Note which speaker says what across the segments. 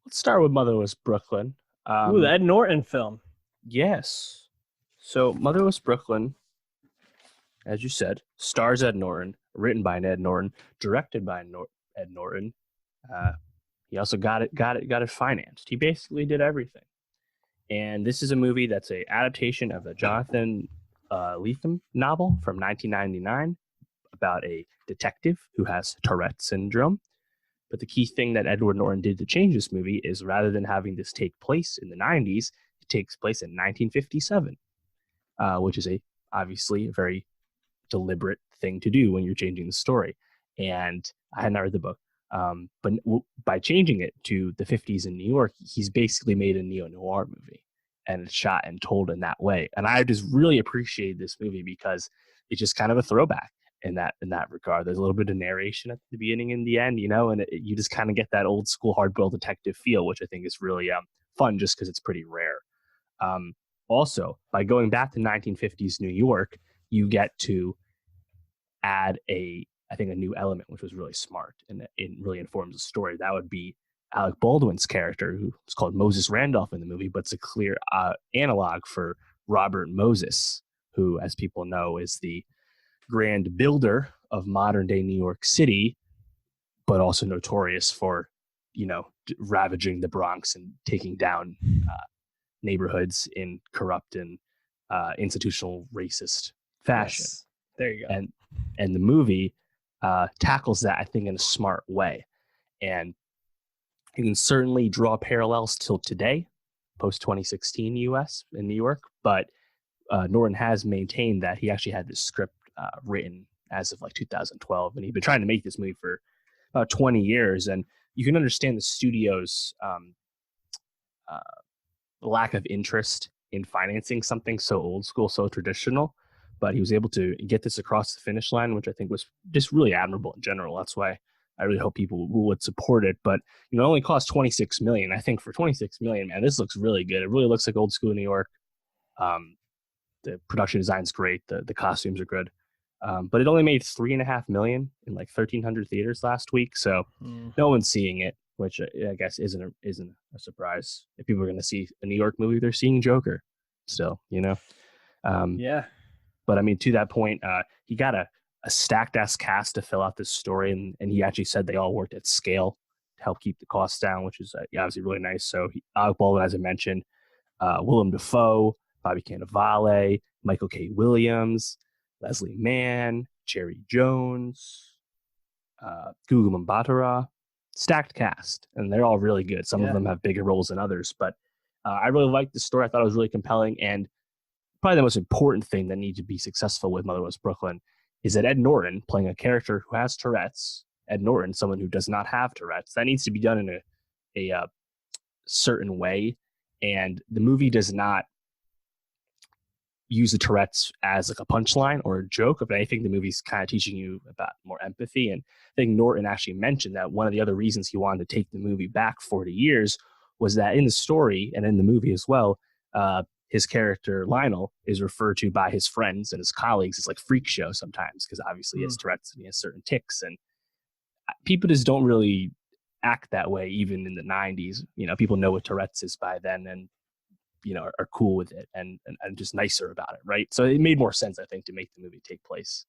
Speaker 1: Let's start with Motherless Brooklyn.
Speaker 2: Ooh, the
Speaker 1: Um,
Speaker 2: Ed Norton film.
Speaker 1: yes. So Motherless Brooklyn, as you said, stars Ed Norton, written by Ed Norton, directed by Ed Norton. Uh, he also got it financed. He basically did everything. And this is a movie that's a adaptation of a Jonathan Lethem novel from 1999 about a detective who has Tourette syndrome. But the key thing that Edward Norton did to change this movie is rather than having this take place in the 90s, it takes place in 1957, which is obviously a very deliberate thing to do when you're changing the story. And I had not read the book, but by changing it to the 50s in New York, he's basically made a neo-noir movie, and it's shot and told in that way. And I just really appreciate this movie because it's just kind of a throwback in that regard. There's a little bit of narration at the beginning and the end, and you just kind of get that old school hardboiled detective feel, which I think is really fun, just because it's pretty rare. Um, Also, by going back to 1950s New York, you get to add I think a new element, which was really smart and it really informs the story. That would be Alec Baldwin's character, who is called Moses Randolph in the movie, but it's a clear analog for Robert Moses, who, as people know, is the grand builder of modern day New York City, but also notorious for, ravaging the Bronx and taking down neighborhoods in corrupt and institutional racist fashion.
Speaker 2: Yes. There you go.
Speaker 1: And the movie tackles that, I think, in a smart way. And you can certainly draw parallels till today, post 2016 US in New York, but Norton has maintained that he actually had this script written as of like 2012, and he'd been trying to make this movie for about 20 years. And you can understand the studio's uh, lack of interest in financing something so old school, so traditional. But he was able to get this across the finish line, which I think was just really admirable in general. That's why I really hope people would support it. But it only cost 26 million. I think for 26 million, man, this looks really good. It really looks like old school New York. The production design's great. The costumes are good. But it only made 3.5 million in like 1,300 theaters last week. So no one's seeing it, which I guess isn't a surprise. If people are going to see a New York movie, they're seeing Joker still.
Speaker 2: Yeah.
Speaker 1: But I mean, to that point, he got a stacked ass cast to fill out this story, and he actually said they all worked at scale to help keep the costs down, which is obviously really nice. So Alec Baldwin, as I mentioned, Willem Dafoe, Bobby Cannavale, Michael K. Williams, Leslie Mann, Jerry Jones, Gugu Mbatha-Raw, stacked cast, and they're all really good. Some of them have bigger roles than others, but I really liked the story. I thought it was really compelling, and probably the most important thing that needs to be successful with Motherless Brooklyn is that Ed Norton, playing a character who has Tourette's, Ed Norton, someone who does not have Tourette's, that needs to be done in a certain way. And the movie does not use the Tourette's as like a punchline or a joke. If anything, the movie's kind of teaching you about more empathy. And I think Norton actually mentioned that one of the other reasons he wanted to take the movie back 40 years was that in the story and in the movie as well, his character Lionel is referred to by his friends and his colleagues as like freak show sometimes, because obviously he has Tourette's and he has certain tics, and people just don't really act that way even in the 90s. People know what Tourette's is by then, and are cool with it and just nicer about it, right? So it made more sense, I think, to make the movie take place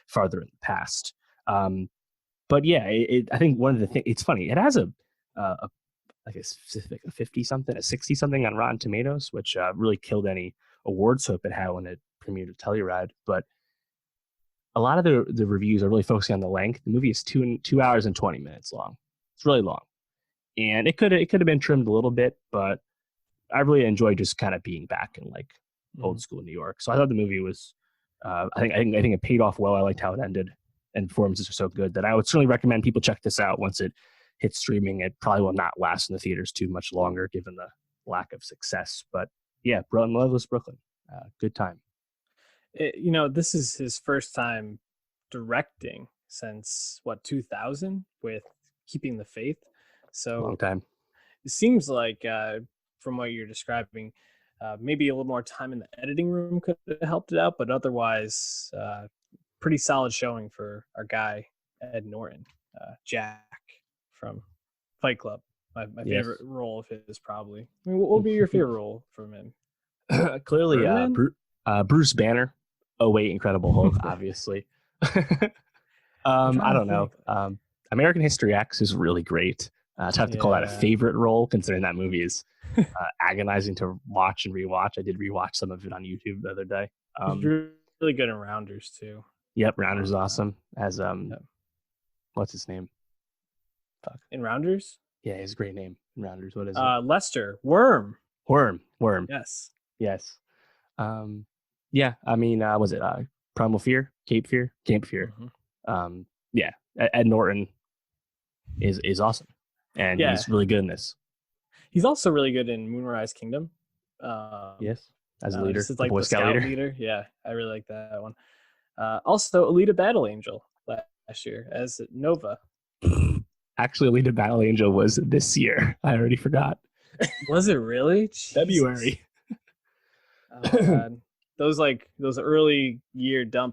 Speaker 1: farther in the past. But yeah, I think one of the things, it's funny, it has a like a specific 50 something, a 60 something on Rotten Tomatoes, which really killed any awards hope it had when it premiered at Telluride. But a lot of the reviews are really focusing on the length. The movie is 2 hours and 20 minutes long. It's really long, and it could have been trimmed a little bit, but I really enjoyed just kind of being back in like old school New York. So I thought the movie was, I think it paid off well. I liked how it ended, and performances are so good that I would certainly recommend people check this out once it hits streaming. It probably will not last in the theaters too much longer, given the lack of success. But yeah, Motherless Brooklyn, good time.
Speaker 2: This is his first time directing since 2000 with Keeping the Faith. So
Speaker 1: Long time.
Speaker 2: It seems like, from what you're describing, maybe a little more time in the editing room could have helped it out, but otherwise, pretty solid showing for our guy Ed Norton, Jack from Fight Club. my
Speaker 1: Yes.
Speaker 2: favorite role of his, probably. I mean, what would be your favorite role from him?
Speaker 1: Clearly,
Speaker 2: Birdman?
Speaker 1: Bruce Banner. Oh wait, Incredible Hulk, obviously.
Speaker 2: I'm
Speaker 1: I
Speaker 2: trying to
Speaker 1: don't know.
Speaker 2: think.
Speaker 1: American History X is really great. To have to call that a
Speaker 2: Yeah.
Speaker 1: favorite role, considering that movie is agonizing to watch and rewatch. I did rewatch some of it on YouTube the other day.
Speaker 2: He's really good in Rounders too.
Speaker 1: Yep, Rounder's awesome. As
Speaker 2: Yeah.
Speaker 1: what's his name? Fuck.
Speaker 2: In Rounders?
Speaker 1: Yeah, his great name. Rounders. What is it?
Speaker 2: Lester. Worm.
Speaker 1: Worm.
Speaker 2: Yes.
Speaker 1: Yes. Yeah. I mean, was it Primal Fear? Cape Fear?
Speaker 2: Mm-hmm.
Speaker 1: Yeah. Ed Norton is awesome, and
Speaker 2: Yeah.
Speaker 1: he's really good in this.
Speaker 2: He's also really good in Moonrise Kingdom.
Speaker 1: Yes, as a leader,
Speaker 2: This is
Speaker 1: the
Speaker 2: like
Speaker 1: Boy
Speaker 2: the
Speaker 1: Scout leader.
Speaker 2: Yeah, I really like that one. Also, Alita Battle Angel last year as Nova.
Speaker 1: Actually, Alita Battle Angel was this year. I already forgot.
Speaker 2: Was it really?
Speaker 1: February.
Speaker 2: Oh god, those early year dump